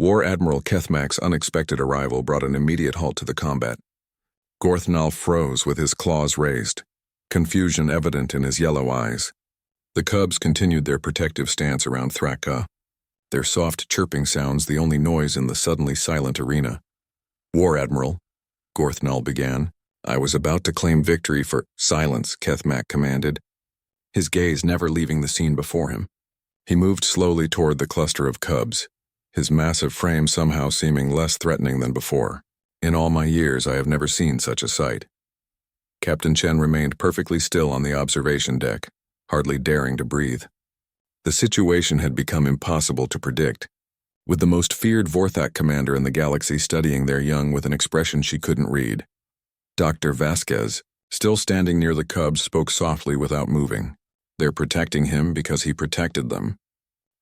War Admiral Kethmak's unexpected arrival brought an immediate halt to the combat. Gorthnal froze with his claws raised, confusion evident in his yellow eyes. The cubs continued their protective stance around Thraka, their soft chirping sounds the only noise in the suddenly silent arena. "War Admiral," Gorthnal began, "I was about to claim victory for—" "Silence," Kethmak commanded, his gaze never leaving the scene before him. He moved slowly toward the cluster of cubs, his massive frame somehow seeming less threatening than before. "In all my years, I have never seen such a sight." Captain Chen remained perfectly still on the observation deck, hardly daring to breathe. The situation had become impossible to predict, with the most feared Vorthak commander in the galaxy studying their young with an expression she couldn't read. Dr. Vasquez, still standing near the cubs, spoke softly without moving. "They're protecting him because he protected them.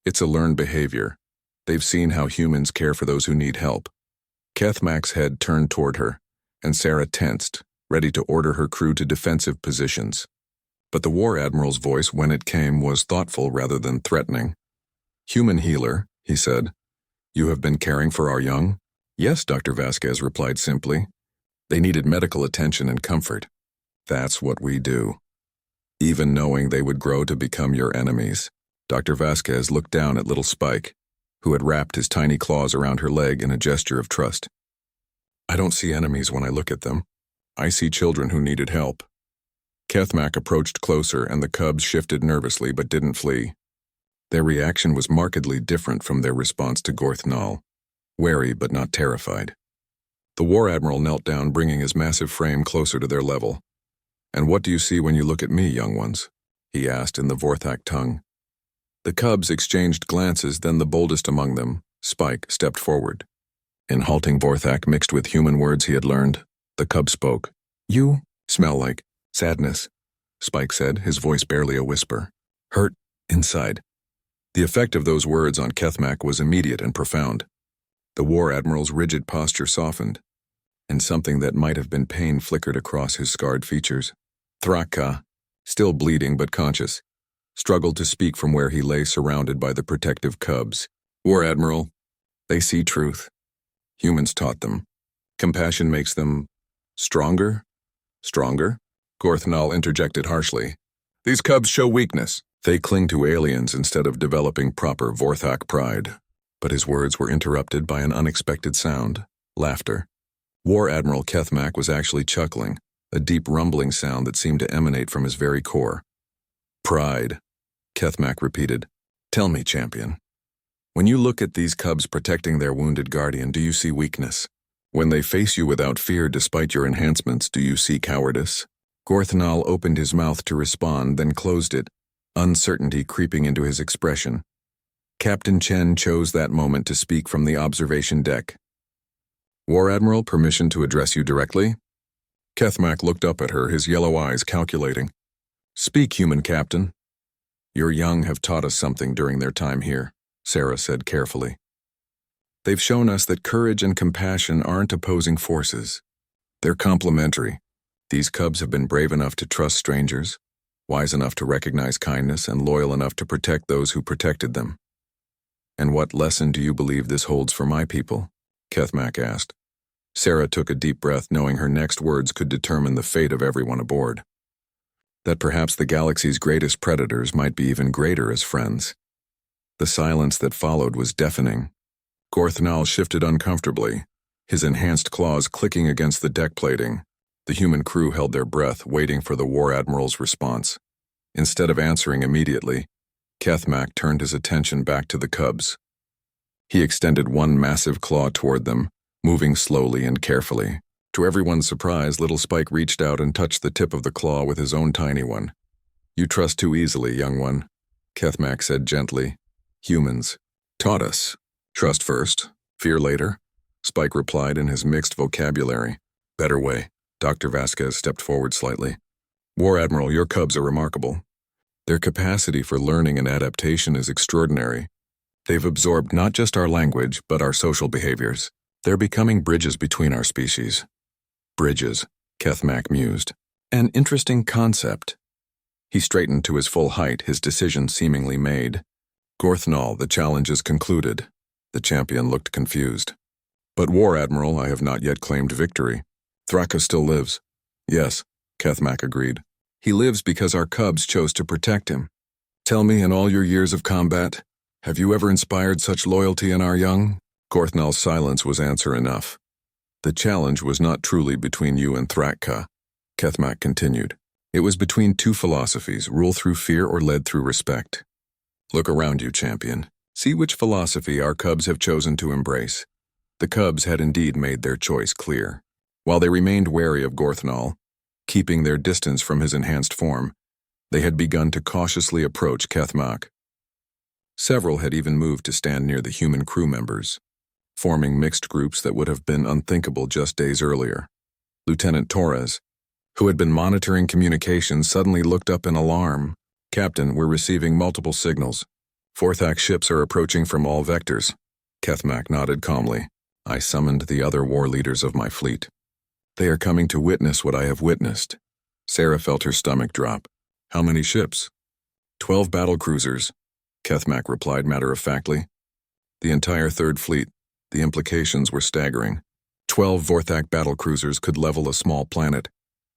It's a learned behavior. They've seen how humans care for those who need help." Kethmak's head turned toward her, and Sarah tensed, ready to order her crew to defensive positions. But the War Admiral's voice, when it came, was thoughtful rather than threatening. "Human healer," he said, "you have been caring for our young?" "Yes," Dr. Vasquez replied simply. "They needed medical attention and comfort. That's what we do. Even knowing they would grow to become your enemies." Dr. Vasquez looked down at little Spike, who had wrapped his tiny claws around her leg in a gesture of trust. "I don't see enemies when I look at them. I see children who needed help." Kethmak approached closer, and the cubs shifted nervously but didn't flee. Their reaction was markedly different from their response to Gorthnal, wary but not terrified. The War Admiral knelt down, bringing his massive frame closer to their level. "And what do you see when you look at me, young ones?" he asked in the Vorthak tongue. The cubs exchanged glances, then the boldest among them, Spike, stepped forward. In halting Vorthak mixed with human words he had learned, the cub spoke. "You smell like sadness," Spike said, his voice barely a whisper. "Hurt inside." The effect of those words on Kethmak was immediate and profound. The War Admiral's rigid posture softened, and something that might have been pain flickered across his scarred features. Thraka, still bleeding but conscious, struggled to speak from where he lay surrounded by the protective cubs. "War Admiral, they see truth. Humans taught them. Compassion makes them stronger?" "Stronger?" Gorthnal interjected harshly. "These cubs show weakness. They cling to aliens instead of developing proper Vorthak pride." But his words were interrupted by an unexpected sound, laughter. War Admiral Kethmak was actually chuckling, a deep rumbling sound that seemed to emanate from his very core. "Pride," Kethmak repeated. "Tell me, champion, when you look at these cubs protecting their wounded guardian, do you see weakness? When they face you without fear despite your enhancements, do you see cowardice?" Gorthnal opened his mouth to respond, then closed it, uncertainty creeping into his expression. Captain Chen chose that moment to speak from the observation deck. "War Admiral, permission to address you directly?" Kethmak looked up at her, his yellow eyes calculating. "Speak, human captain." "Your young have taught us something during their time here," Sarah said carefully. "They've shown us that courage and compassion aren't opposing forces. They're complementary. These cubs have been brave enough to trust strangers, wise enough to recognize kindness, and loyal enough to protect those who protected them." "And what lesson do you believe this holds for my people?" Kethmak asked. Sarah took a deep breath, knowing her next words could determine the fate of everyone aboard. That perhaps the galaxy's greatest predators might be even greater as friends. The silence that followed was deafening. Gorthnal shifted uncomfortably, his enhanced claws clicking against the deck plating. The human crew held their breath, waiting for the War Admiral's response. Instead of answering immediately, Kethmak turned his attention back to the cubs. He extended one massive claw toward them, moving slowly and carefully. To everyone's surprise, little Spike reached out and touched the tip of the claw with his own tiny one. "You trust too easily, young one," Kethmak said gently. "Humans taught us. Trust first, fear later," Spike replied in his mixed vocabulary. "Better way." Dr. Vasquez stepped forward slightly. "War Admiral, your cubs are remarkable. Their capacity for learning and adaptation is extraordinary. They've absorbed not just our language, but our social behaviors. They're becoming bridges between our species." "Bridges," Kethmak mused. "An interesting concept." He straightened to his full height, his decision seemingly made. "Gorthnal, the challenge is concluded. The champion looked confused. But War Admiral, I have not yet claimed victory. Thraka still lives. Yes, Kethmak agreed. He lives because our cubs chose to protect him. Tell me, in all your years of combat, have you ever inspired such loyalty in our young? Gorthnal's silence was answer enough. The challenge was not truly between you and Thraka, Kethmak continued. It was between two philosophies, rule through fear or led through respect. Look around you, champion. See which philosophy our cubs have chosen to embrace. The cubs had indeed made their choice clear. While they remained wary of Gorthnal, keeping their distance from his enhanced form, they had begun to cautiously approach Kethmak. Several had even moved to stand near the human crew members, forming mixed groups that would have been unthinkable just days earlier. Lieutenant Torres, who had been monitoring communications, suddenly looked up in alarm. Captain, we're receiving multiple signals. Vorthak ships are approaching from all vectors. Kethmak nodded calmly. I summoned the other war leaders of my fleet. They are coming to witness what I have witnessed. Sarah felt her stomach drop. How many ships? 12 battle cruisers, Kethmak replied matter-of-factly. The entire Third Fleet. The implications were staggering. 12 Vorthak battle cruisers could level a small planet,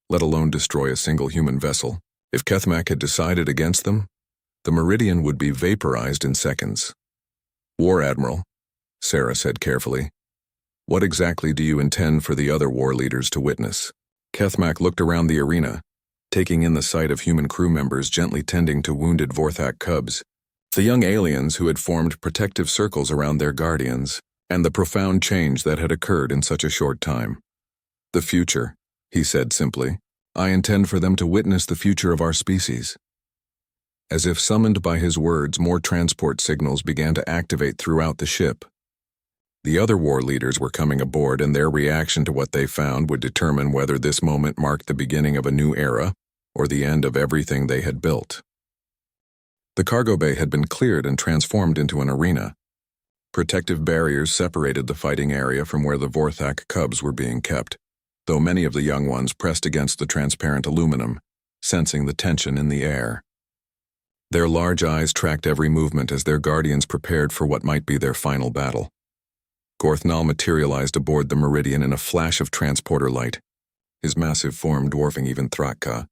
let alone destroy a single human vessel. If Kethmak had decided against them, the Meridian would be vaporized in seconds. War Admiral, Sarah said carefully, what exactly do you intend for the other war leaders to witness? Kethmak looked around the arena, taking in the sight of human crew members gently tending to wounded Vorthak cubs, the young aliens who had formed protective circles around their guardians, and the profound change that had occurred in such a short time. The future, he said simply. I intend for them to witness the future of our species. As if summoned by his words, more transport signals began to activate throughout the ship. The other war leaders were coming aboard, and their reaction to what they found would determine whether this moment marked the beginning of a new era or the end of everything they had built. The cargo bay had been cleared and transformed into an arena. Protective barriers separated the fighting area from where the Vorthak cubs were being kept, though many of the young ones pressed against the transparent aluminum, sensing the tension in the air. Their large eyes tracked every movement as their guardians prepared for what might be their final battle. Gorthnal materialized aboard the Meridian in a flash of transporter light, his massive form dwarfing even Thraka.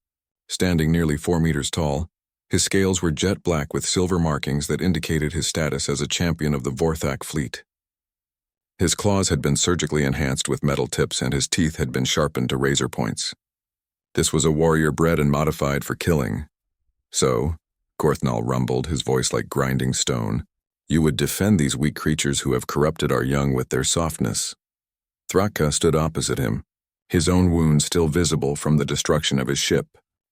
Standing nearly 4 meters tall, his scales were jet black with silver markings that indicated his status as a champion of the Vorthak fleet. His claws had been surgically enhanced with metal tips, and his teeth had been sharpened to razor points. This was a warrior bred and modified for killing. So, Gorthnal rumbled, his voice like grinding stone, you would defend these weak creatures who have corrupted our young with their softness. Thraka stood opposite him, his own wounds still visible from the destruction of his ship.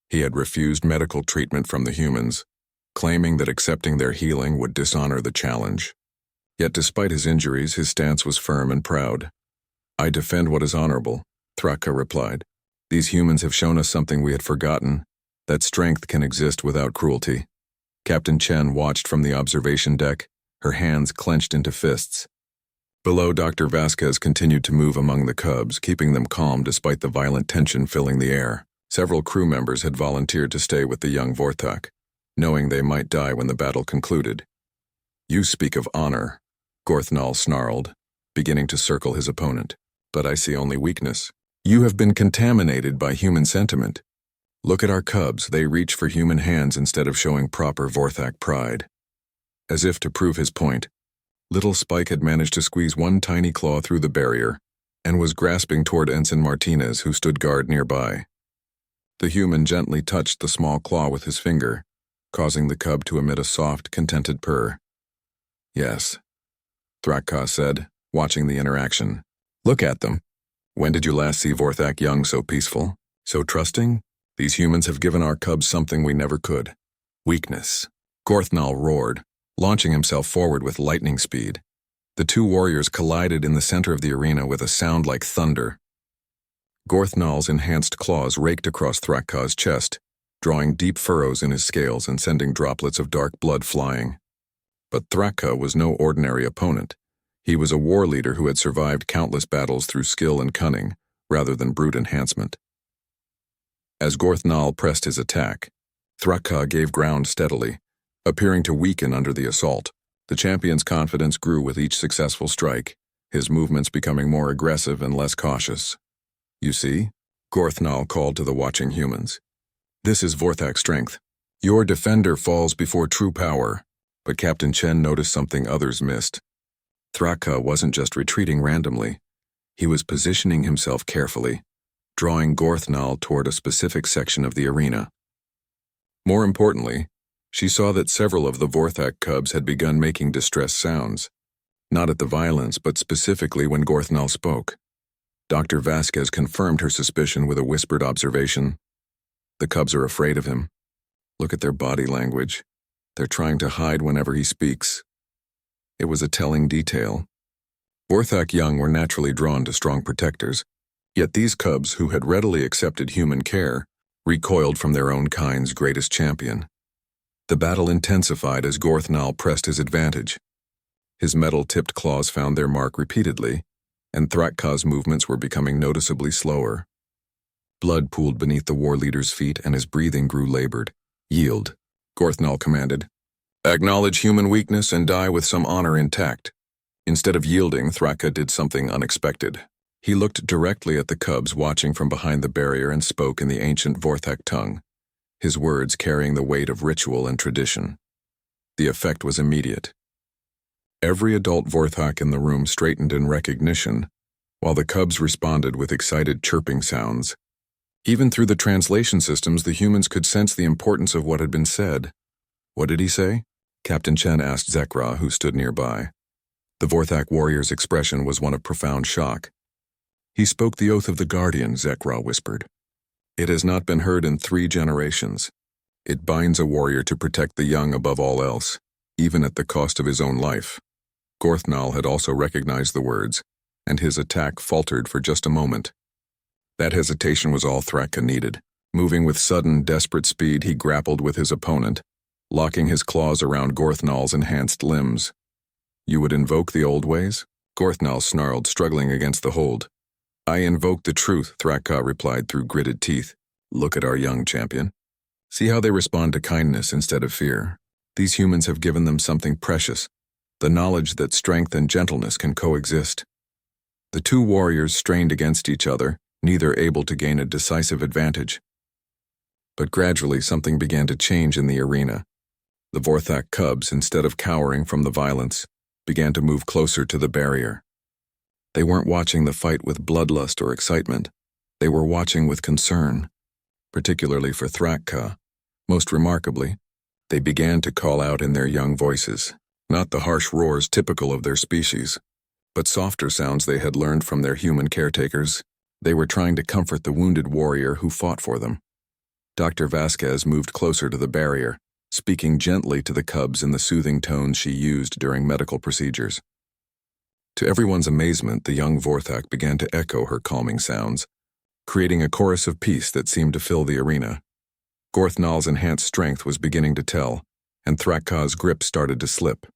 He had refused medical treatment from the humans, claiming that accepting their healing would dishonor the challenge. Yet despite his injuries, his stance was firm and proud. I defend what is honorable, Thraka replied. These humans have shown us something we had forgotten, that strength can exist without cruelty. Captain Chen watched from the observation deck, her hands clenched into fists. Below, Dr. Vasquez continued to move among the cubs, keeping them calm despite the violent tension filling the air. Several crew members had volunteered to stay with the young Vorthak, knowing they might die when the battle concluded. You speak of honor, Gorthnal snarled, beginning to circle his opponent. But I see only weakness. You have been contaminated by human sentiment. Look at our cubs, they reach for human hands instead of showing proper Vorthak pride. As if to prove his point, little Spike had managed to squeeze one tiny claw through the barrier and was grasping toward Ensign Martinez, who stood guard nearby. The human gently touched the small claw with his finger, causing the cub to emit a soft, contented purr. Yes, Thraka said, watching the interaction. Look at them. When did you last see Vorthak young so peaceful, so trusting? These humans have given our cubs something we never could. Weakness. Gorthnal roared, launching himself forward with lightning speed. The two warriors collided in the center of the arena with a sound like thunder. Gorthnal's enhanced claws raked across Thraka's chest, drawing deep furrows in his scales and sending droplets of dark blood flying. But Thraka was no ordinary opponent. He was a war leader who had survived countless battles through skill and cunning, rather than brute enhancement. As Gorthnal pressed his attack, Thraka gave ground steadily, appearing to weaken under the assault. The champion's confidence grew with each successful strike, his movements becoming more aggressive and less cautious. "You see?" Gorthnal called to the watching humans. "This is Vorthak's strength. Your defender falls before true power." But Captain Chen noticed something others missed. Thraka wasn't just retreating randomly. He was positioning himself carefully, drawing Gorthnal toward a specific section of the arena. More importantly, she saw that several of the Vorthak cubs had begun making distressed sounds, not at the violence but specifically when Gorthnal spoke. Dr. Vasquez confirmed her suspicion with a whispered observation. "The cubs are afraid of him. Look at their body language. They're trying to hide whenever he speaks." It was a telling detail. Vorthak young were naturally drawn to strong protectors, yet these cubs, who had readily accepted human care, recoiled from their own kind's greatest champion. The battle intensified as Gorthnal pressed his advantage. His metal-tipped claws found their mark repeatedly, and Thrakka's movements were becoming noticeably slower. Blood pooled beneath the war leader's feet and his breathing grew labored. "Yield," Gorthnal commanded. "Acknowledge human weakness and die with some honor intact." Instead of yielding, Thrakka did something unexpected. He looked directly at the cubs watching from behind the barrier and spoke in the ancient Vorthak tongue, his words carrying the weight of ritual and tradition. The effect was immediate. Every adult Vorthak in the room straightened in recognition, while the cubs responded with excited chirping sounds. Even through the translation systems, the humans could sense the importance of what had been said. "What did he say?" Captain Chen asked Zekra, who stood nearby. The Vorthak warrior's expression was one of profound shock. "He spoke the oath of the Guardian," Zekra whispered. "It has not been heard in 3 generations. It binds a warrior to protect the young above all else, even at the cost of his own life." Gorthnal had also recognized the words, and his attack faltered for just a moment. That hesitation was all Thraka needed. Moving with sudden, desperate speed, he grappled with his opponent, locking his claws around Gorthnal's enhanced limbs. "You would invoke the old ways?" Gorthnal snarled, struggling against the hold. "I invoke the truth," Thraka replied through gritted teeth. "Look at our young champion. See how they respond to kindness instead of fear. These humans have given them something precious, the knowledge that strength and gentleness can coexist." The 2 warriors strained against each other, neither able to gain a decisive advantage. But gradually something began to change in the arena. The Vorthak cubs, instead of cowering from the violence, began to move closer to the barrier. They weren't watching the fight with bloodlust or excitement. They were watching with concern, particularly for Thrakka. Most remarkably, they began to call out in their young voices, not the harsh roars typical of their species, but softer sounds they had learned from their human caretakers. They were trying to comfort the wounded warrior who fought for them. Dr. Vasquez moved closer to the barrier, speaking gently to the cubs in the soothing tones she used during medical procedures. To everyone's amazement, the young Vorthak began to echo her calming sounds, creating a chorus of peace that seemed to fill the arena. Gorthnal's enhanced strength was beginning to tell, and Thrakka's grip started to slip.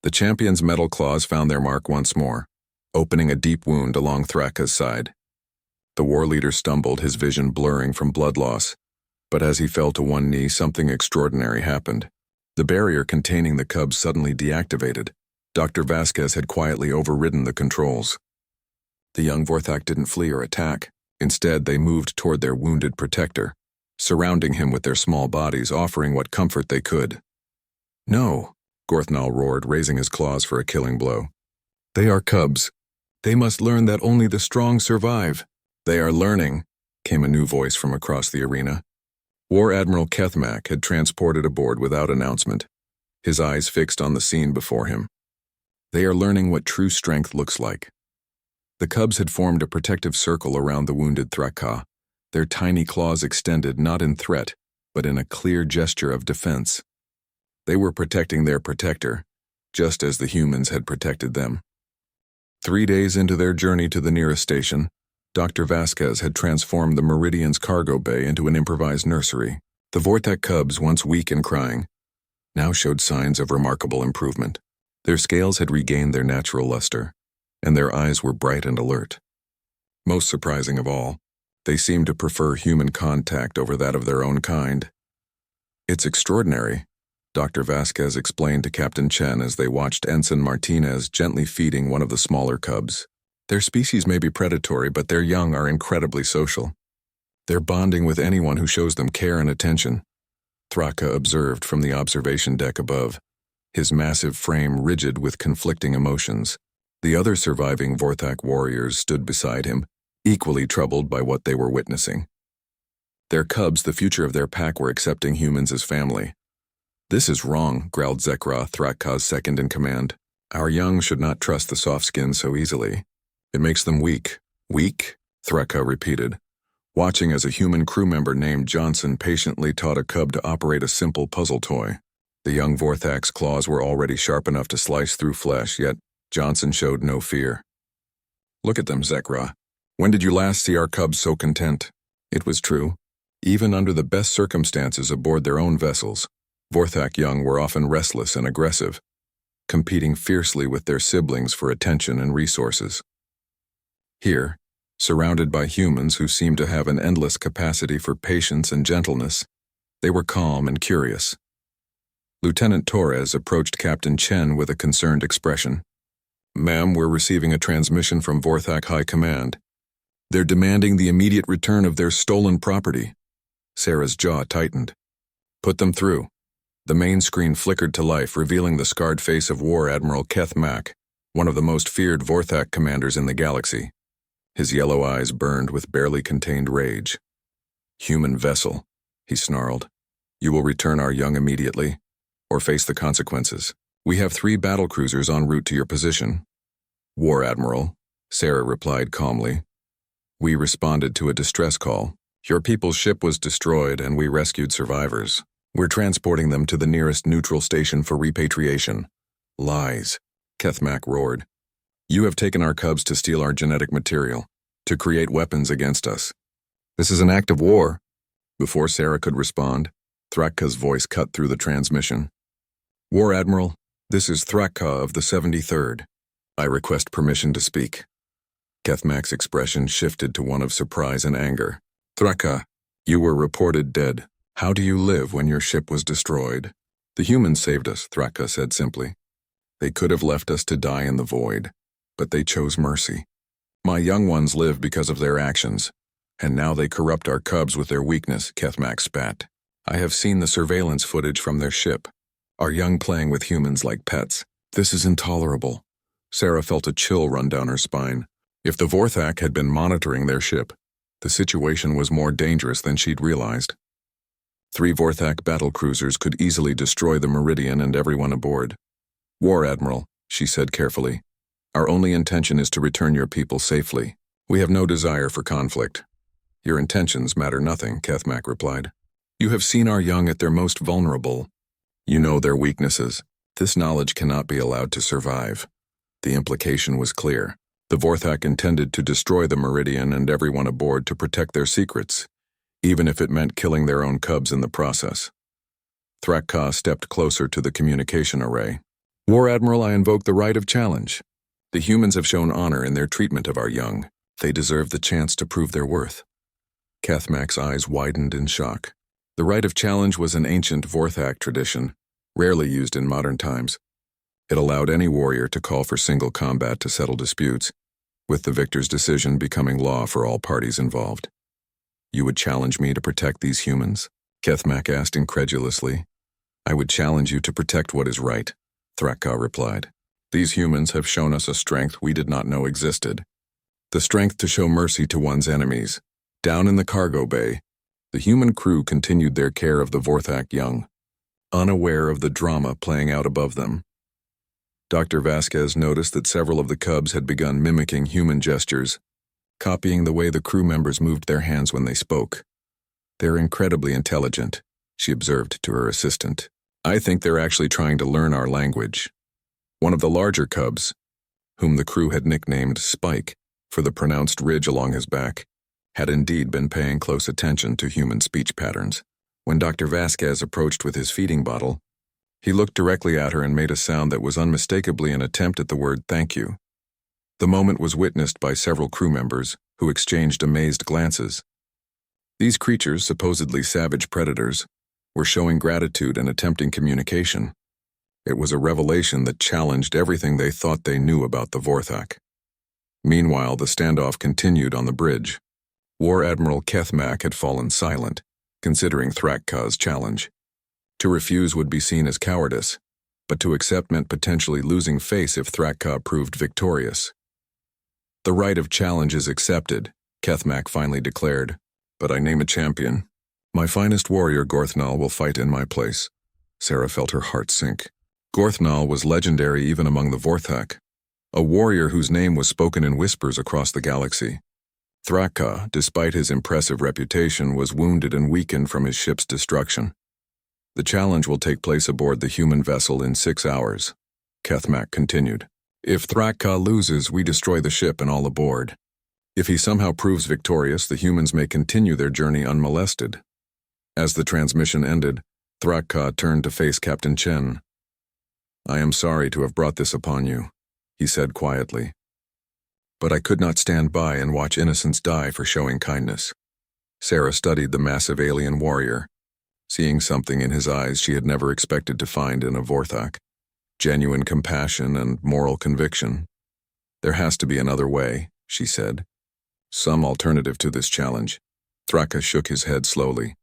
The champion's metal claws found their mark once more, opening a deep wound along Thrakka's side. The war leader stumbled, his vision blurring from blood loss, but as he fell to one knee, something extraordinary happened. The barrier containing the cubs suddenly deactivated. Dr. Vasquez had quietly overridden the controls. The young Vorthak didn't flee or attack. Instead, they moved toward their wounded protector, surrounding him with their small bodies, offering what comfort they could. "No," Gorthnal roared, raising his claws for a killing blow. "They are cubs. They must learn that only the strong survive." "They are learning," came a new voice from across the arena. War Admiral Kethmak had transported aboard without announcement, his eyes fixed on the scene before him. "They are learning what true strength looks like." The cubs had formed a protective circle around the wounded Thrakka, their tiny claws extended not in threat, but in a clear gesture of defense. They were protecting their protector, just as the humans had protected them. 3 days into their journey to the nearest station, Dr. Vasquez had transformed the Meridian's cargo bay into an improvised nursery. The Vorthak cubs, once weak and crying, now showed signs of remarkable improvement. Their scales had regained their natural luster, and their eyes were bright and alert. Most surprising of all, they seemed to prefer human contact over that of their own kind. "It's extraordinary," Dr. Vasquez explained to Captain Chen as they watched Ensign Martinez gently feeding one of the smaller cubs. Their species may be predatory, but their young are incredibly social. They're bonding with anyone who shows them care and attention, Thraka observed from the observation deck above, his massive frame rigid with conflicting emotions. The other surviving Vorthak warriors stood beside him, equally troubled by what they were witnessing. Their cubs, the future of their pack, were accepting humans as family. "This is wrong," growled Zekra, Thraka's second in command. "Our young should not trust the soft skins so easily. It makes them weak." "Weak?" Thraka repeated, watching as a human crew member named Johnson patiently taught a cub to operate a simple puzzle toy. The young Vorthak's claws were already sharp enough to slice through flesh, yet Johnson showed no fear. "Look at them, Zekra. When did you last see our cubs so content?" It was true. Even under the best circumstances aboard their own vessels, Vorthak young were often restless and aggressive, competing fiercely with their siblings for attention and resources. Here, surrounded by humans who seemed to have an endless capacity for patience and gentleness, they were calm and curious. Lieutenant Torres approached Captain Chen with a concerned expression. "Ma'am, we're receiving a transmission from Vorthak High Command. They're demanding the immediate return of their stolen property." Sarah's jaw tightened. "Put them through." The main screen flickered to life, revealing the scarred face of War Admiral Keth Mack, one of the most feared Vorthak commanders in the galaxy. His yellow eyes burned with barely contained rage. "Human vessel," he snarled. "You will return our young immediately, or face the consequences. We have 3 battlecruisers en route to your position." "War Admiral," Sarah replied calmly. "We responded to a distress call. Your people's ship was destroyed and we rescued survivors. We're transporting them to the nearest neutral station for repatriation." "Lies," Keth Mack roared. "You have taken our cubs to steal our genetic material, to create weapons against us. This is an act of war." Before Sarah could respond, Thraka's voice cut through the transmission. "War Admiral, this is Thraka of the 73rd. I request permission to speak." Keth Mack's expression shifted to one of surprise and anger. "Thraka, you were reported dead. How do you live when your ship was destroyed?" "The humans saved us," Thraka said simply. "They could have left us to die in the void, but they chose mercy. My young ones live because of their actions, and now they corrupt our cubs with their weakness," Keth Mack spat. "I have seen the surveillance footage from their ship. Our young playing with humans like pets. This is intolerable." Sarah felt a chill run down her spine. If the Vorthak had been monitoring their ship, the situation was more dangerous than she'd realized. 3 Vorthak battlecruisers could easily destroy the Meridian and everyone aboard. "War Admiral," she said carefully, "our only intention is to return your people safely. We have no desire for conflict." "Your intentions matter nothing," Keth Mack replied. "You have seen our young at their most vulnerable. You know their weaknesses. This knowledge cannot be allowed to survive." The implication was clear. The Vorthak intended to destroy the Meridian and everyone aboard to protect their secrets, even if it meant killing their own cubs in the process. Thraka stepped closer to the communication array. "War Admiral, I invoke the right of challenge. The humans have shown honor in their treatment of our young. They deserve the chance to prove their worth." Keth Mack's eyes widened in shock. The right of challenge was an ancient Vorthak tradition, rarely used in modern times. It allowed any warrior to call for single combat to settle disputes, with the victor's decision becoming law for all parties involved. "You would challenge me to protect these humans?" Keth Mack asked incredulously. "I would challenge you to protect what is right," Thraka replied. "These humans have shown us a strength we did not know existed. The strength to show mercy to one's enemies." Down in the cargo bay, the human crew continued their care of the Vorthak young, unaware of the drama playing out above them. Dr. Vasquez noticed that several of the cubs had begun mimicking human gestures, copying the way the crew members moved their hands when they spoke. "They're incredibly intelligent," she observed to her assistant. "I think they're actually trying to learn our language." One of the larger cubs, whom the crew had nicknamed Spike for the pronounced ridge along his back, had indeed been paying close attention to human speech patterns. When Dr. Vasquez approached with his feeding bottle, he looked directly at her and made a sound that was unmistakably an attempt at the word "thank you." The moment was witnessed by several crew members, who exchanged amazed glances. These creatures, supposedly savage predators, were showing gratitude and attempting communication. It was a revelation that challenged everything they thought they knew about the Vorthak. Meanwhile, the standoff continued on the bridge. War Admiral Kethmak had fallen silent, considering Thrakka's challenge. To refuse would be seen as cowardice, but to accept meant potentially losing face if Thrakka proved victorious. The right of challenge is accepted, Kethmak finally declared, but I name a champion. My finest warrior, Gorthnal, will fight in my place. Sarah felt her heart sink. Gorthnal was legendary even among the Vorthak, a warrior whose name was spoken in whispers across the galaxy. Thrakka, despite his impressive reputation, was wounded and weakened from his ship's destruction. The challenge will take place aboard the human vessel in 6 hours, Kethmak continued. If Thrakka loses, we destroy the ship and all aboard. If he somehow proves victorious, the humans may continue their journey unmolested. As the transmission ended, Thrakka turned to face Captain Chen. I am sorry to have brought this upon you, he said quietly. But I could not stand by and watch innocents die for showing kindness. Sarah studied the massive alien warrior, seeing something in his eyes she had never expected to find in a Vorthak. Genuine compassion and moral conviction. There has to be another way, she said. Some alternative to this challenge. Thrakka shook his head slowly.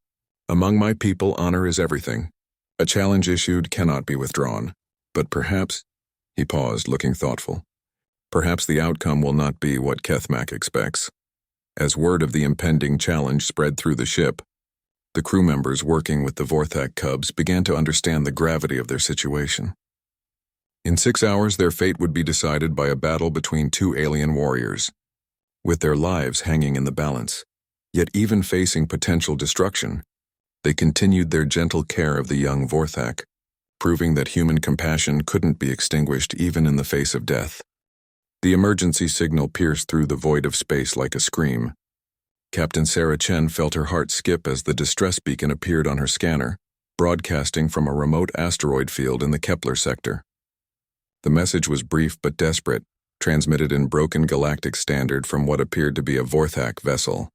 Among my people, honor is everything. A challenge issued cannot be withdrawn. But perhaps, he paused, looking thoughtful. Perhaps the outcome will not be what Kethmak expects. As word of the impending challenge spread through the ship, the crew members working with the Vorthak cubs began to understand the gravity of their situation. In 6 hours, their fate would be decided by a battle between 2 alien warriors, with their lives hanging in the balance. Yet even facing potential destruction, they continued their gentle care of the young Vorthak, proving that human compassion couldn't be extinguished even in the face of death. The emergency signal pierced through the void of space like a scream. Captain Sarah Chen felt her heart skip as the distress beacon appeared on her scanner, broadcasting from a remote asteroid field in the Kepler sector. The message was brief but desperate, transmitted in broken galactic standard from what appeared to be a Vorthak vessel.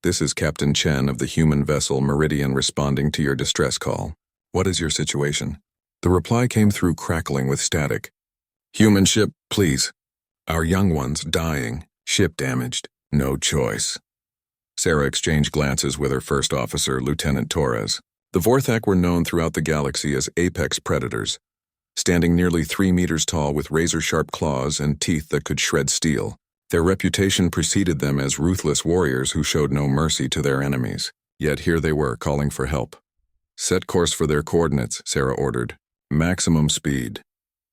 This is Captain Chen of the human vessel Meridian responding to your distress call. What is your situation? The reply came through crackling with static. Human ship, please. Our young ones dying, ship damaged, no choice. Sarah exchanged glances with her first officer, Lieutenant Torres. The Vorthak were known throughout the galaxy as apex predators, standing nearly 3 meters tall with razor-sharp claws and teeth that could shred steel. Their reputation preceded them as ruthless warriors who showed no mercy to their enemies. Yet here they were, calling for help. Set course for their coordinates, Sarah ordered. Maximum speed.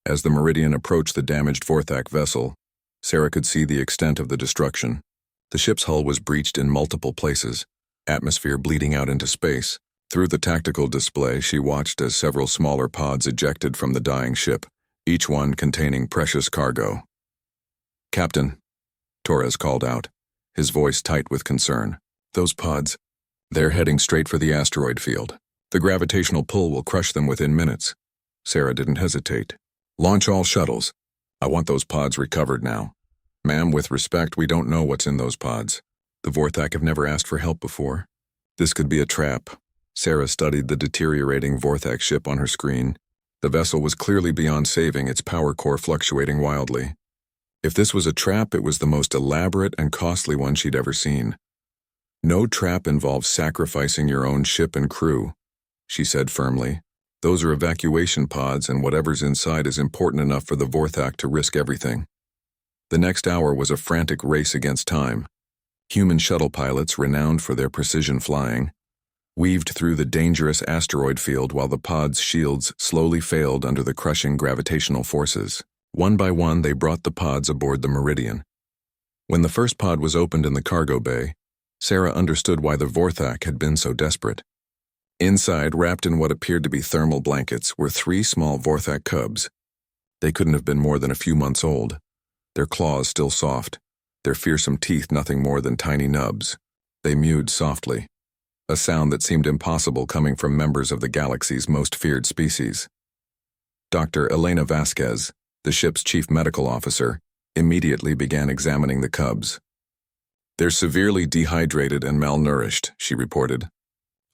As the Meridian approached the damaged Vorthak vessel, Sarah could see the extent of the destruction. The ship's hull was breached in multiple places, atmosphere bleeding out into space. Through the tactical display, she watched as several smaller pods ejected from the dying ship, each one containing precious cargo. Captain, Torres called out, his voice tight with concern. Those pods, they're heading straight for the asteroid field. The gravitational pull will crush them within minutes. Sarah didn't hesitate. Launch all shuttles. I want those pods recovered now. Ma'am, with respect, we don't know what's in those pods. The Vorthak have never asked for help before. This could be a trap. Sarah studied the deteriorating Vorthak ship on her screen. The vessel was clearly beyond saving, its power core fluctuating wildly. If this was a trap, it was the most elaborate and costly one she'd ever seen. No trap involves sacrificing your own ship and crew, she said firmly. Those are evacuation pods, and whatever's inside is important enough for the Vorthak to risk everything. The next hour was a frantic race against time. Human shuttle pilots, renowned for their precision flying, weaved through the dangerous asteroid field while the pod's shields slowly failed under the crushing gravitational forces. One by one, they brought the pods aboard the Meridian. When the first pod was opened in the cargo bay, Sarah understood why the Vorthak had been so desperate. Inside, wrapped in what appeared to be thermal blankets, were 3 small Vorthak cubs. They couldn't have been more than a few months old, their claws still soft, their fearsome teeth nothing more than tiny nubs. They mewed softly, a sound that seemed impossible coming from members of the galaxy's most feared species. Dr. Elena Vasquez, the ship's chief medical officer, immediately began examining the cubs. They're severely dehydrated and malnourished, she reported.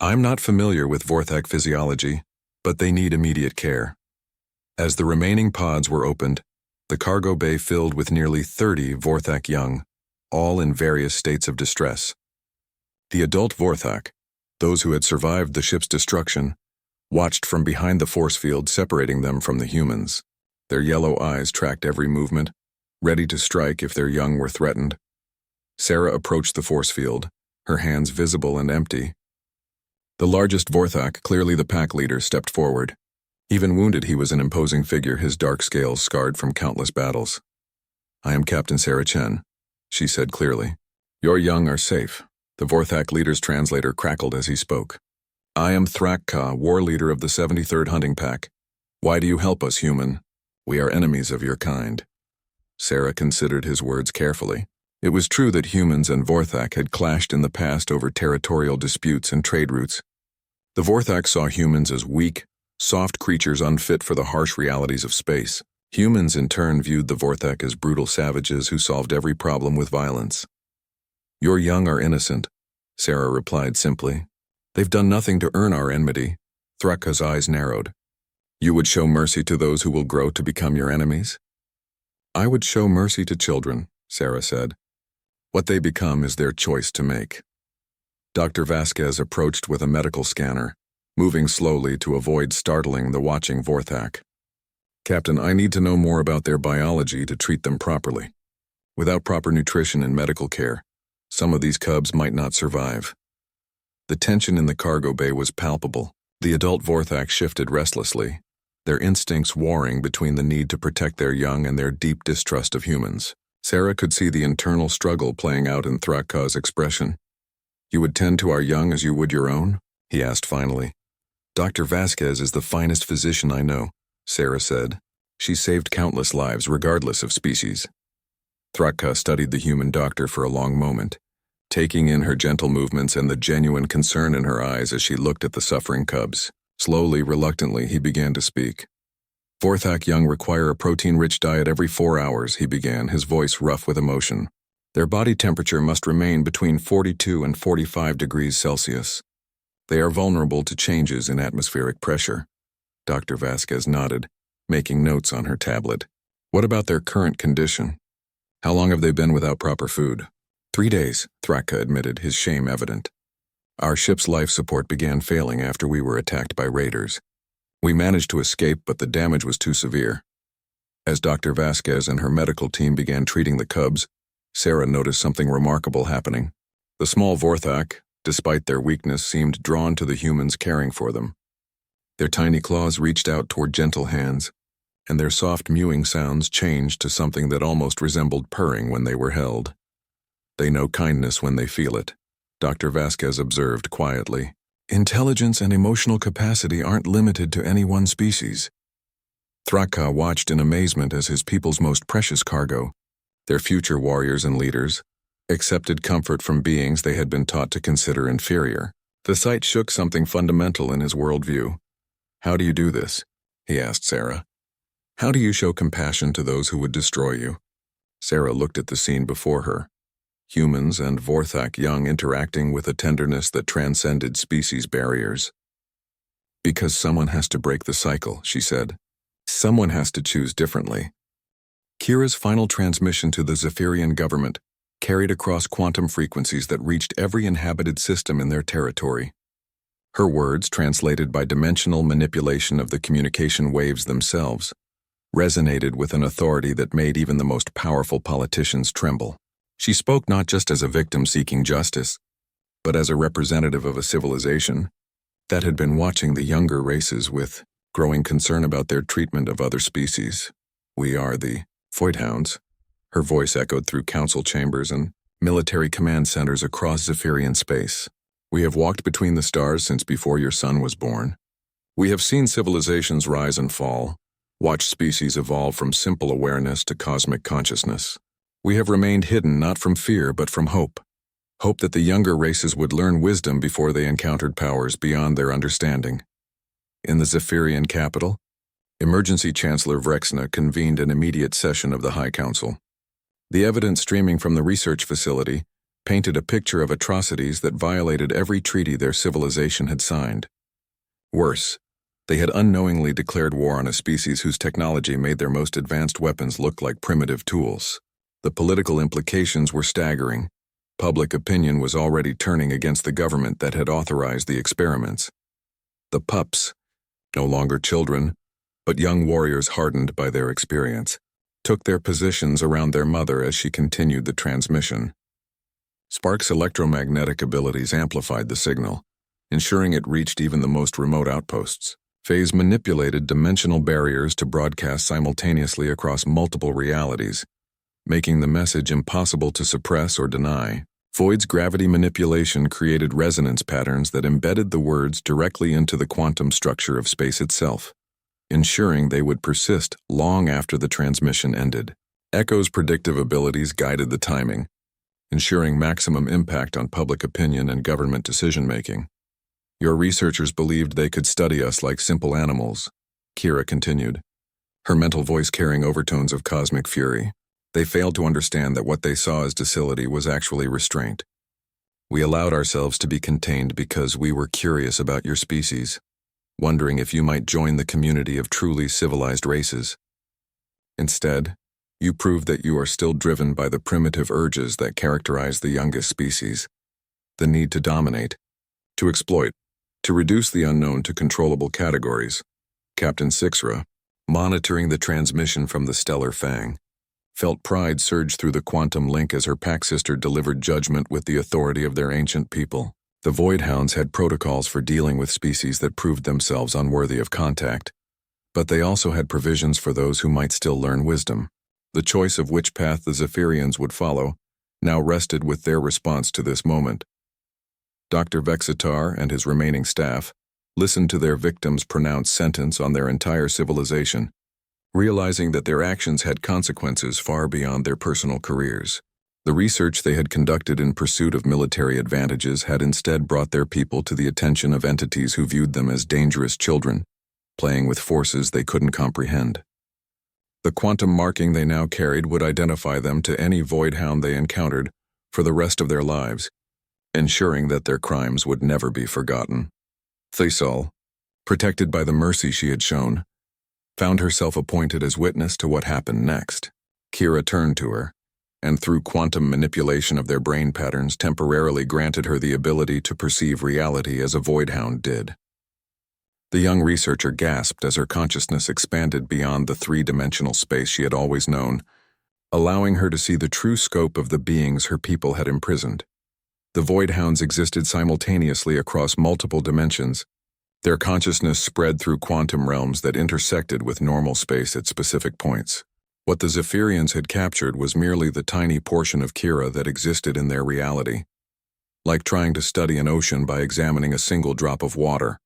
I'm not familiar with Vorthak physiology, but they need immediate care. As the remaining pods were opened, the cargo bay filled with nearly 30 Vorthak young, all in various states of distress. The adult Vorthak, those who had survived the ship's destruction, watched from behind the force field separating them from the humans. Their yellow eyes tracked every movement, ready to strike if their young were threatened. Sarah approached the force field, her hands visible and empty. The largest Vorthak, clearly the pack leader, stepped forward. Even wounded, he was an imposing figure, his dark scales scarred from countless battles. "I am Captain Sarah Chen," she said clearly. "Your young are safe." The Vorthak leader's translator crackled as he spoke. "I am Thrak-Ka, war leader of the 73rd Hunting Pack. Why do you help us, human? We are enemies of your kind." Sarah considered his words carefully. It was true that humans and Vorthak had clashed in the past over territorial disputes and trade routes. The Vorthak saw humans as weak, soft creatures unfit for the harsh realities of space. Humans in turn viewed the Vorthak as brutal savages who solved every problem with violence. "Your young are innocent," Sarah replied simply. "They've done nothing to earn our enmity." Thrakka's eyes narrowed. "You would show mercy to those who will grow to become your enemies?" "I would show mercy to children," Sarah said. "What they become is their choice to make." Dr. Vasquez approached with a medical scanner, moving slowly to avoid startling the watching Vorthak. "Captain, I need to know more about their biology to treat them properly. Without proper nutrition and medical care, some of these cubs might not survive." The tension in the cargo bay was palpable. The adult Vorthak shifted restlessly, their instincts warring between the need to protect their young and their deep distrust of humans. Sarah could see the internal struggle playing out in Thrak-Ka's expression. "You would tend to our young as you would your own?" he asked finally. "Dr. Vasquez is the finest physician I know," Sarah said. "She saved countless lives regardless of species." Thrak-Ka studied the human doctor for a long moment, taking in her gentle movements and the genuine concern in her eyes as she looked at the suffering cubs. Slowly, reluctantly, he began to speak. "Vorthak young require a protein-rich diet every 4 hours," he began, his voice rough with emotion. "Their body temperature must remain between 42 and 45 degrees Celsius. They are vulnerable to changes in atmospheric pressure." Dr. Vasquez nodded, making notes on her tablet. "What about their current condition? How long have they been without proper food?" 3 days, Thrak-Ka admitted, his shame evident. "Our ship's life support began failing after we were attacked by raiders. We managed to escape, but the damage was too severe." As Dr. Vasquez and her medical team began treating the cubs, Sarah noticed something remarkable happening. The small Vorthak, despite their weakness, seemed drawn to the humans caring for them. Their tiny claws reached out toward gentle hands, and their soft mewing sounds changed to something that almost resembled purring when they were held. "They know kindness when they feel it," Dr. Vasquez observed quietly. "Intelligence and emotional capacity aren't limited to any one species." Thrak-Ka watched in amazement as his people's most precious cargo, their future warriors and leaders, accepted comfort from beings they had been taught to consider inferior. The sight shook something fundamental in his worldview. "How do you do this?" he asked Sarah. "How do you show compassion to those who would destroy you?" Sarah looked at the scene before her. Humans and Vorthak young interacting with a tenderness that transcended species barriers. "Because someone has to break the cycle," she said. "Someone has to choose differently." Kira's final transmission to the Zephyrian government carried across quantum frequencies that reached every inhabited system in their territory. Her words, translated by dimensional manipulation of the communication waves themselves, resonated with an authority that made even the most powerful politicians tremble. She spoke not just as a victim seeking justice, but as a representative of a civilization that had been watching the younger races with growing concern about their treatment of other species. "We are the Voidhounds." Her voice echoed through council chambers and military command centers across Zephyrian space. "We have walked between the stars since before your son was born. We have seen civilizations rise and fall, watched species evolve from simple awareness to cosmic consciousness. We have remained hidden not from fear but from hope. Hope that the younger races would learn wisdom before they encountered powers beyond their understanding." In the Zephyrian capital, Emergency Chancellor Vrexna convened an immediate session of the High Council. The evidence streaming from the research facility painted a picture of atrocities that violated every treaty their civilization had signed. Worse, they had unknowingly declared war on a species whose technology made their most advanced weapons look like primitive tools. The political implications were staggering. Public opinion was already turning against the government that had authorized the experiments. The pups, no longer children, but young warriors hardened by their experience, took their positions around their mother as she continued the transmission. Spark's electromagnetic abilities amplified the signal, ensuring it reached even the most remote outposts. Phase manipulated dimensional barriers to broadcast simultaneously across multiple realities, making the message impossible to suppress or deny. Void's gravity manipulation created resonance patterns that embedded the words directly into the quantum structure of space itself, ensuring they would persist long after the transmission ended. Echo's predictive abilities guided the timing, ensuring maximum impact on public opinion and government decision-making. Your researchers believed they could study us like simple animals, Kira continued, her mental voice carrying overtones of cosmic fury. They failed to understand that what they saw as docility was actually restraint. We allowed ourselves to be contained because we were curious about your species, wondering if you might join the community of truly civilized races. Instead, you proved that you are still driven by the primitive urges that characterize the youngest species: the need to dominate, to exploit, to reduce the unknown to controllable categories. Captain Sixra, monitoring the transmission from the stellar Fang, felt pride surge through the quantum link as her pack sister delivered judgment with the authority of their ancient people. The Voidhounds had protocols for dealing with species that proved themselves unworthy of contact, but they also had provisions for those who might still learn wisdom. The choice of which path the Zephyrians would follow now rested with their response to this moment. Dr. Vexitar and his remaining staff listened to their victims pronounce sentence on their entire civilization, realizing that their actions had consequences far beyond their personal careers. The research they had conducted in pursuit of military advantages had instead brought their people to the attention of entities who viewed them as dangerous children, playing with forces they couldn't comprehend. The quantum marking they now carried would identify them to any Voidhound they encountered for the rest of their lives, ensuring that their crimes would never be forgotten. Thesal, protected by the mercy she had shown, found herself appointed as witness to what happened next. Kira turned to her, and through quantum manipulation of their brain patterns temporarily granted her the ability to perceive reality as a Voidhound did. The young researcher gasped as her consciousness expanded beyond the three-dimensional space she had always known, allowing her to see the true scope of the beings her people had imprisoned. The Voidhounds existed simultaneously across multiple dimensions, their consciousness spread through quantum realms that intersected with normal space at specific points. What the Zephyrians had captured was merely the tiny portion of Kira that existed in their reality, like trying to study an ocean by examining a single drop of water.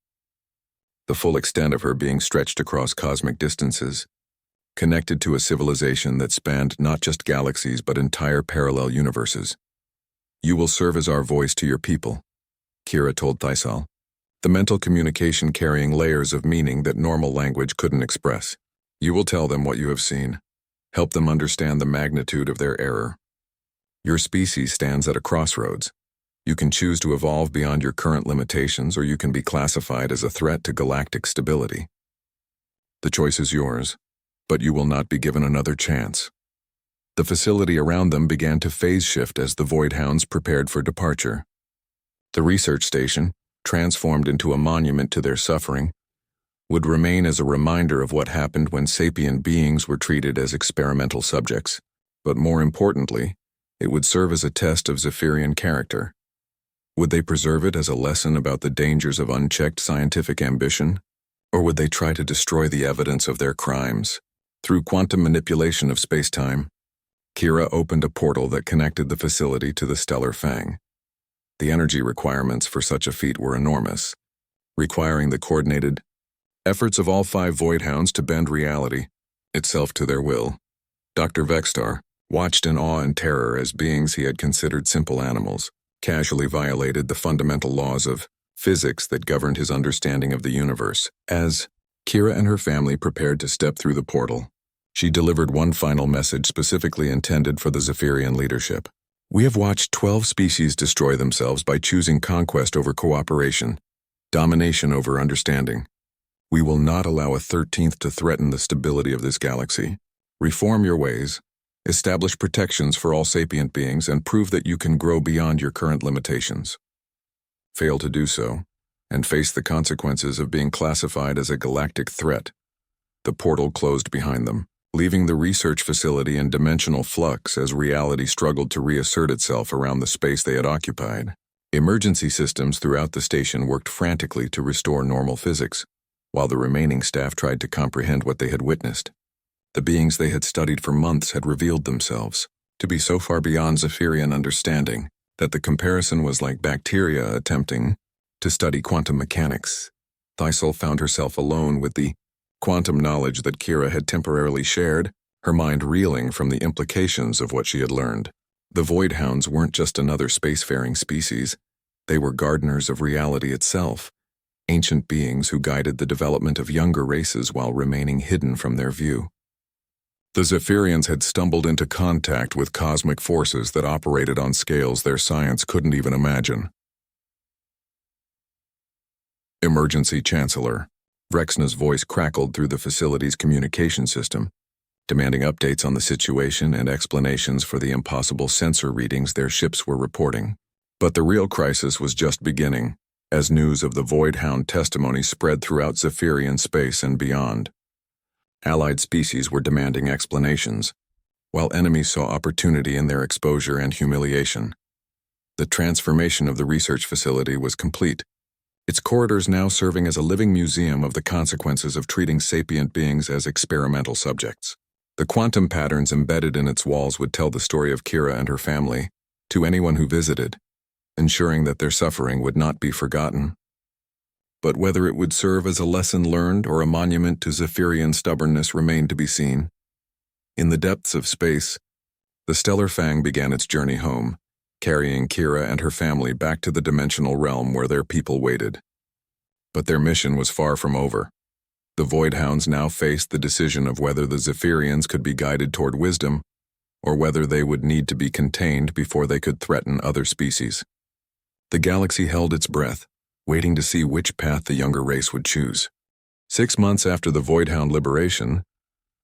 The full extent of her being stretched across cosmic distances, connected to a civilization that spanned not just galaxies but entire parallel universes. You will serve as our voice to your people, Kira told Thesal, the mental communication carrying layers of meaning that normal language couldn't express. You will tell them what you have seen, help them understand the magnitude of their error. Your species stands at a crossroads. You can choose to evolve beyond your current limitations, or you can be classified as a threat to galactic stability. The choice is yours, but you will not be given another chance. The facility around them began to phase shift as the Voidhounds prepared for departure. The research station, transformed into a monument to their suffering, would remain as a reminder of what happened when sapient beings were treated as experimental subjects. But more importantly, it would serve as a test of Zephyrian character. Would they preserve it as a lesson about the dangers of unchecked scientific ambition? Or would they try to destroy the evidence of their crimes? Through quantum manipulation of space-time, Kira opened a portal that connected the facility to the stellar Fang. The energy requirements for such a feat were enormous, requiring the coordinated efforts of all 5 Voidhounds to bend reality itself to their will. Dr. Vexitar watched in awe and terror as beings he had considered simple animals casually violated the fundamental laws of physics that governed his understanding of the universe. As Kira and her family prepared to step through the portal, she delivered one final message specifically intended for the Zephyrian leadership. We have watched 12 species destroy themselves by choosing conquest over cooperation, domination over understanding. We will not allow a 13th to threaten the stability of this galaxy. Reform your ways, establish protections for all sapient beings, and prove that you can grow beyond your current limitations. Fail to do so, and face the consequences of being classified as a galactic threat. The portal closed behind them, leaving the research facility in dimensional flux as reality struggled to reassert itself around the space they had occupied. Emergency systems throughout the station worked frantically to restore normal physics, while the remaining staff tried to comprehend what they had witnessed. The beings they had studied for months had revealed themselves to be so far beyond Zephyrian understanding that the comparison was like bacteria attempting to study quantum mechanics. Thyssel found herself alone with the quantum knowledge that Kira had temporarily shared, her mind reeling from the implications of what she had learned. The Void Hounds weren't just another spacefaring species. They were gardeners of reality itself, ancient beings who guided the development of younger races while remaining hidden from their view. The Zephyrians had stumbled into contact with cosmic forces that operated on scales their science couldn't even imagine. Emergency Chancellor. Vrexna's voice crackled through the facility's communication system, demanding updates on the situation and explanations for the impossible sensor readings their ships were reporting. But the real crisis was just beginning, as news of the Void Hound testimony spread throughout Zephyrian space and beyond. Allied species were demanding explanations, while enemies saw opportunity in their exposure and humiliation. The transformation of the research facility was complete, its corridors now serving as a living museum of the consequences of treating sapient beings as experimental subjects. The quantum patterns embedded in its walls would tell the story of Kira and her family to anyone who visited, ensuring that their suffering would not be forgotten. But whether it would serve as a lesson learned or a monument to Zephyrian stubbornness remained to be seen. In the depths of space, the Stellar Fang began its journey home, carrying Kira and her family back to the dimensional realm where their people waited. But their mission was far from over. The Void Hounds now faced the decision of whether the Zephyrians could be guided toward wisdom, or whether they would need to be contained before they could threaten other species. The galaxy held its breath, waiting to see which path the younger race would choose. 6 months after the Void Hound liberation,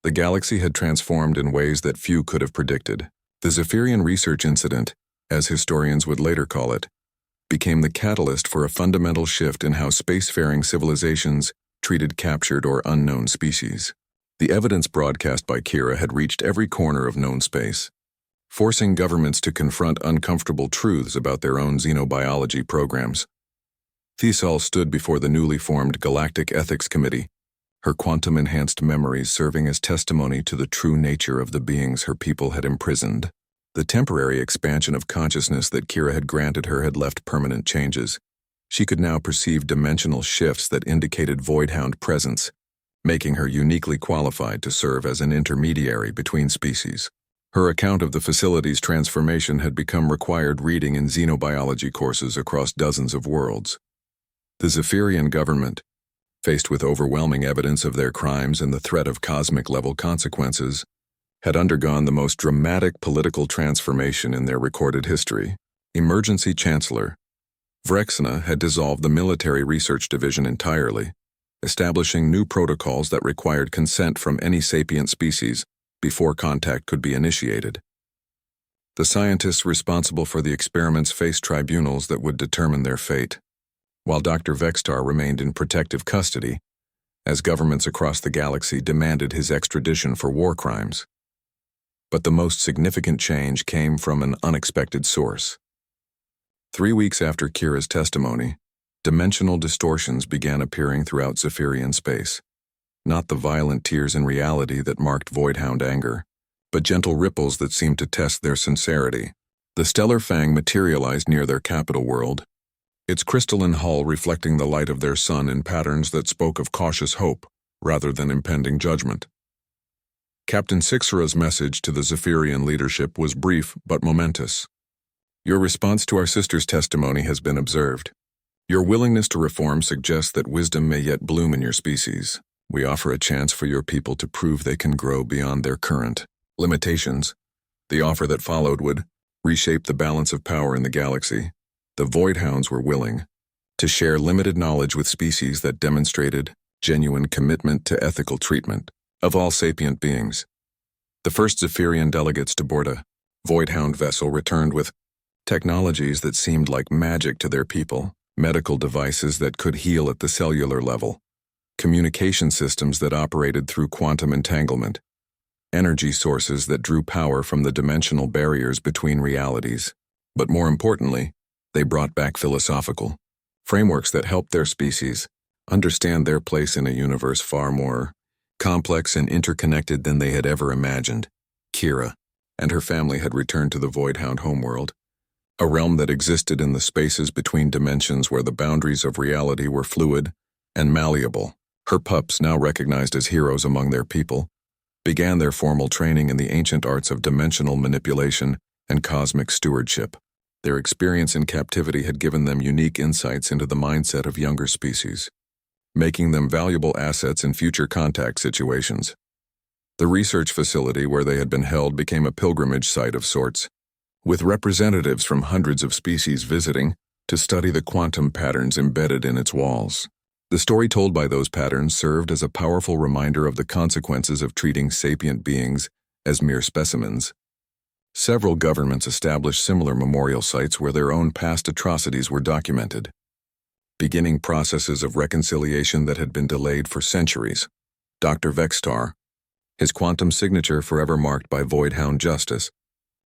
the galaxy had transformed in ways that few could have predicted. The Zephyrian research incident, as historians would later call it, became the catalyst for a fundamental shift in how spacefaring civilizations treated captured or unknown species. The evidence broadcast by Kira had reached every corner of known space, forcing governments to confront uncomfortable truths about their own xenobiology programs. Thyssel stood before the newly formed Galactic Ethics Committee, her quantum-enhanced memories serving as testimony to the true nature of the beings her people had imprisoned. The temporary expansion of consciousness that Kira had granted her had left permanent changes. She could now perceive dimensional shifts that indicated Void Hound presence, making her uniquely qualified to serve as an intermediary between species. Her account of the facility's transformation had become required reading in xenobiology courses across dozens of worlds. The Zephyrian government, faced with overwhelming evidence of their crimes and the threat of cosmic-level consequences, had undergone the most dramatic political transformation in their recorded history. Emergency Chancellor. Vrexna had dissolved the military research division entirely, establishing new protocols that required consent from any sapient species before contact could be initiated. The scientists responsible for the experiments faced tribunals that would determine their fate, while Dr. Vextar remained in protective custody, as governments across the galaxy demanded his extradition for war crimes. But the most significant change came from an unexpected source. 3 weeks after Kira's testimony, dimensional distortions began appearing throughout Zephyrian space. Not the violent tears in reality that marked Voidhound anger, but gentle ripples that seemed to test their sincerity. The Stellar Fang materialized near their capital world, its crystalline hull reflecting the light of their sun in patterns that spoke of cautious hope rather than impending judgment. Captain Sixera's message to the Zephyrian leadership was brief but momentous. Your response to our sister's testimony has been observed. Your willingness to reform suggests that wisdom may yet bloom in your species. We offer a chance for your people to prove they can grow beyond their current limitations. The offer that followed would reshape the balance of power in the galaxy, the Voidhounds were willing to share limited knowledge with species that demonstrated genuine commitment to ethical treatment of all sapient beings. The first Zephyrian delegates to board a Voidhound vessel returned with technologies that seemed like magic to their people, medical devices that could heal at the cellular level, communication systems that operated through quantum entanglement, energy sources that drew power from the dimensional barriers between realities. But more importantly, they brought back philosophical frameworks that helped their species understand their place in a universe far more complex and interconnected than they had ever imagined. Kira and her family had returned to the Voidhound homeworld, a realm that existed in the spaces between dimensions where the boundaries of reality were fluid and malleable. Her pups, now recognized as heroes among their people, began their formal training in the ancient arts of dimensional manipulation and cosmic stewardship. Their experience in captivity had given them unique insights into the mindset of younger species, making them valuable assets in future contact situations. The research facility where they had been held became a pilgrimage site of sorts, with representatives from hundreds of species visiting to study the quantum patterns embedded in its walls. The story told by those patterns served as a powerful reminder of the consequences of treating sapient beings as mere specimens. Several governments established similar memorial sites where their own past atrocities were documented, beginning processes of reconciliation that had been delayed for centuries. Dr. Vextar, his quantum signature forever marked by Voidhound justice,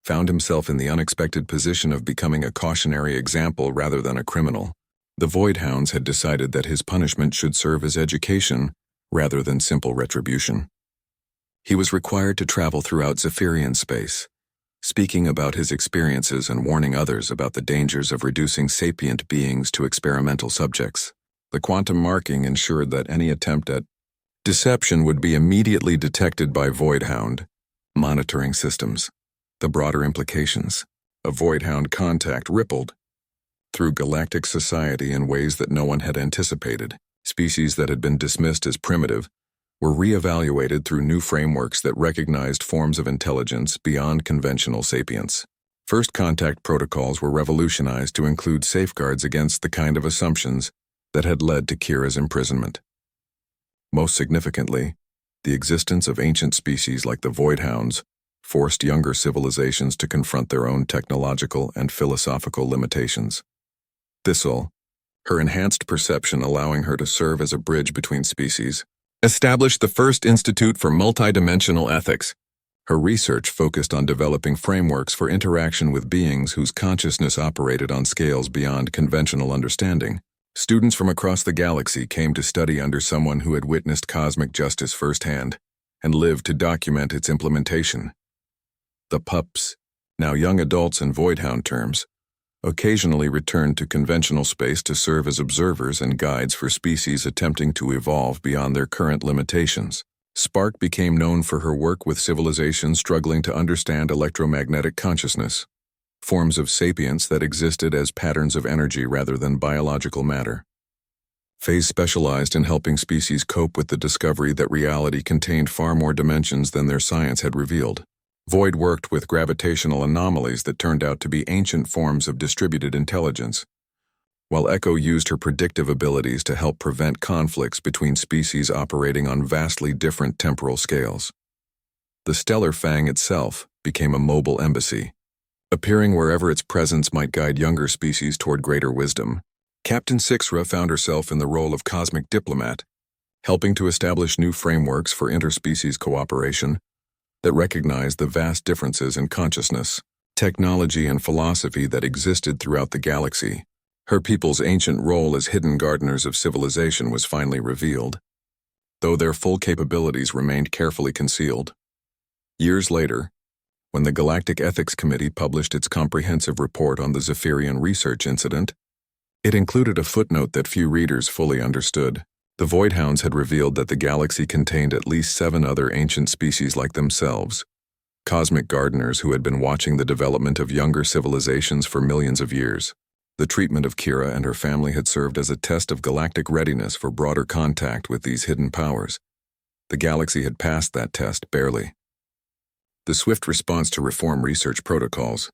found himself in the unexpected position of becoming a cautionary example rather than a criminal. The Voidhounds had decided that his punishment should serve as education rather than simple retribution. He was required to travel throughout Zephyrian space, speaking about his experiences and warning others about the dangers of reducing sapient beings to experimental subjects. The quantum marking ensured that any attempt at deception would be immediately detected by Voidhound monitoring systems. The broader implications of Voidhound contact rippled through galactic society in ways that no one had anticipated. Species that had been dismissed as primitive were re-evaluated through new frameworks that recognized forms of intelligence beyond conventional sapience. First contact protocols were revolutionized to include safeguards against the kind of assumptions that had led to Kira's imprisonment. Most significantly, the existence of ancient species like the Voidhounds forced younger civilizations to confront their own technological and philosophical limitations. Thistle, her enhanced perception allowing her to serve as a bridge between species, established the first Institute for Multidimensional Ethics. Her research focused on developing frameworks for interaction with beings whose consciousness operated on scales beyond conventional understanding. Students from across the galaxy came to study under someone who had witnessed cosmic justice firsthand and lived to document its implementation. The pups, now young adults in Voidhound terms, occasionally returned to conventional space to serve as observers and guides for species attempting to evolve beyond their current limitations. Spark became known for her work with civilizations struggling to understand electromagnetic consciousness, forms of sapience that existed as patterns of energy rather than biological matter. Phase specialized in helping species cope with the discovery that reality contained far more dimensions than their science had revealed. Void worked with gravitational anomalies that turned out to be ancient forms of distributed intelligence, while Echo used her predictive abilities to help prevent conflicts between species operating on vastly different temporal scales. The Stellar Fang itself became a mobile embassy, appearing wherever its presence might guide younger species toward greater wisdom. Captain Sixra found herself in the role of cosmic diplomat, helping to establish new frameworks for interspecies cooperation that recognized the vast differences in consciousness, technology, and philosophy that existed throughout the galaxy. Her people's ancient role as hidden gardeners of civilization was finally revealed, though their full capabilities remained carefully concealed. Years later, when the Galactic Ethics Committee published its comprehensive report on the Zephyrian research incident, it included a footnote that few readers fully understood. The Voidhounds had revealed that the galaxy contained at least 7 other ancient species like themselves, cosmic gardeners who had been watching the development of younger civilizations for millions of years. The treatment of Kira and her family had served as a test of galactic readiness for broader contact with these hidden powers. The galaxy had passed that test barely. The swift response to reform research protocols,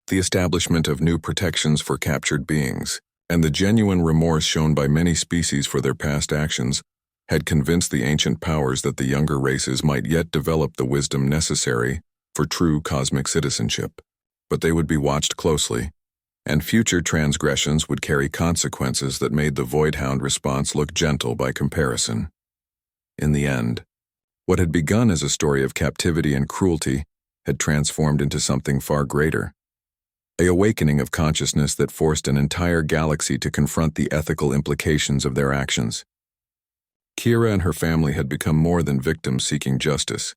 the establishment of new protections for captured beings, and the genuine remorse shown by many species for their past actions had convinced the ancient powers that the younger races might yet develop the wisdom necessary for true cosmic citizenship. But they would be watched closely, and future transgressions would carry consequences that made the Voidhound response look gentle by comparison. In the end, what had begun as a story of captivity and cruelty had transformed into something far greater. An awakening of consciousness that forced an entire galaxy to confront the ethical implications of their actions. Kira and her family had become more than victims seeking justice.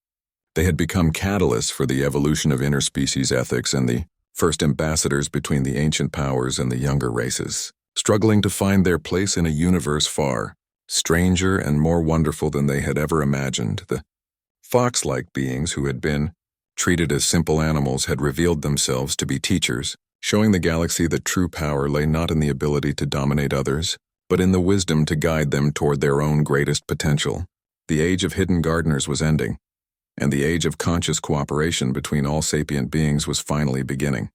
They had become catalysts for the evolution of interspecies ethics and the first ambassadors between the ancient powers and the younger races, struggling to find their place in a universe far stranger and more wonderful than they had ever imagined. The fox-like beings who had been treated as simple animals had revealed themselves to be teachers, showing the galaxy that true power lay not in the ability to dominate others, but in the wisdom to guide them toward their own greatest potential. The age of hidden gardeners was ending, and the age of conscious cooperation between all sapient beings was finally beginning.